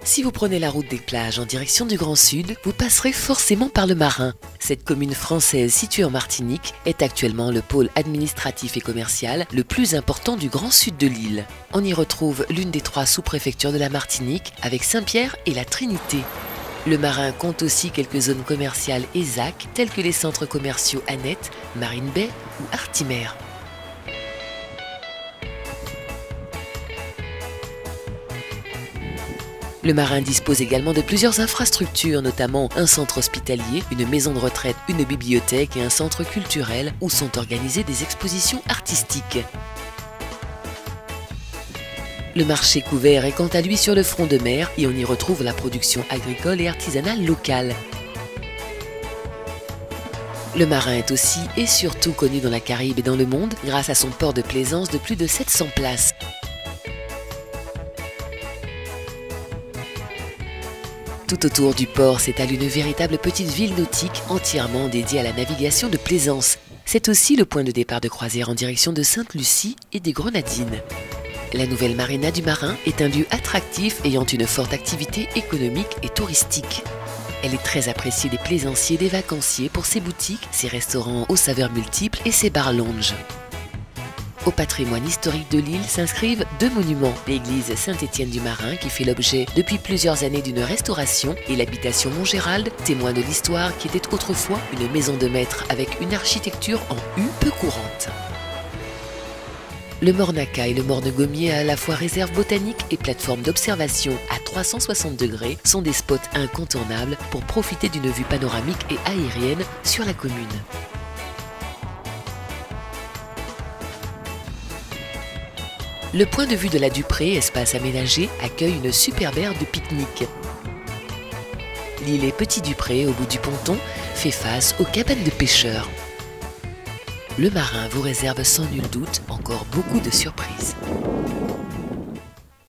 Si vous prenez la route des plages en direction du Grand Sud, vous passerez forcément par le Marin. Cette commune française située en Martinique est actuellement le pôle administratif et commercial le plus important du Grand Sud de l'île. On y retrouve l'une des 3 sous-préfectures de la Martinique avec Saint-Pierre et la Trinité. Le Marin compte aussi quelques zones commerciales et ZAC telles que les centres commerciaux Annette, Marine Bay ou Artimère. Le Marin dispose également de plusieurs infrastructures, notamment un centre hospitalier, une maison de retraite, une bibliothèque et un centre culturel où sont organisées des expositions artistiques. Le marché couvert est quant à lui sur le front de mer et on y retrouve la production agricole et artisanale locale. Le Marin est aussi et surtout connu dans la Caraïbe et dans le monde grâce à son port de plaisance de plus de 700 places. Tout autour du port s'étale une véritable petite ville nautique entièrement dédiée à la navigation de plaisance. C'est aussi le point de départ de croisière en direction de Sainte-Lucie et des Grenadines. La nouvelle marina du Marin est un lieu attractif ayant une forte activité économique et touristique. Elle est très appréciée des plaisanciers et des vacanciers pour ses boutiques, ses restaurants aux saveurs multiples et ses bars lounge. Au patrimoine historique de l'île s'inscrivent 2 monuments, l'église Saint-Étienne du Marin qui fait l'objet depuis plusieurs années d'une restauration et l'habitation Montgérald, témoin de l'histoire qui était autrefois une maison de maître avec une architecture en U peu courante. Le Mornaca et le Morne-Gommier, à la fois réserve botanique et plateforme d'observation à 360 degrés, sont des spots incontournables pour profiter d'une vue panoramique et aérienne sur la commune. Le point de vue de la Duprée, espace aménagé, accueille une superbe aire de pique-nique. L'île et Petit Dupré, au bout du ponton, fait face aux cabanes de pêcheurs. Le Marin vous réserve sans nul doute encore beaucoup de surprises.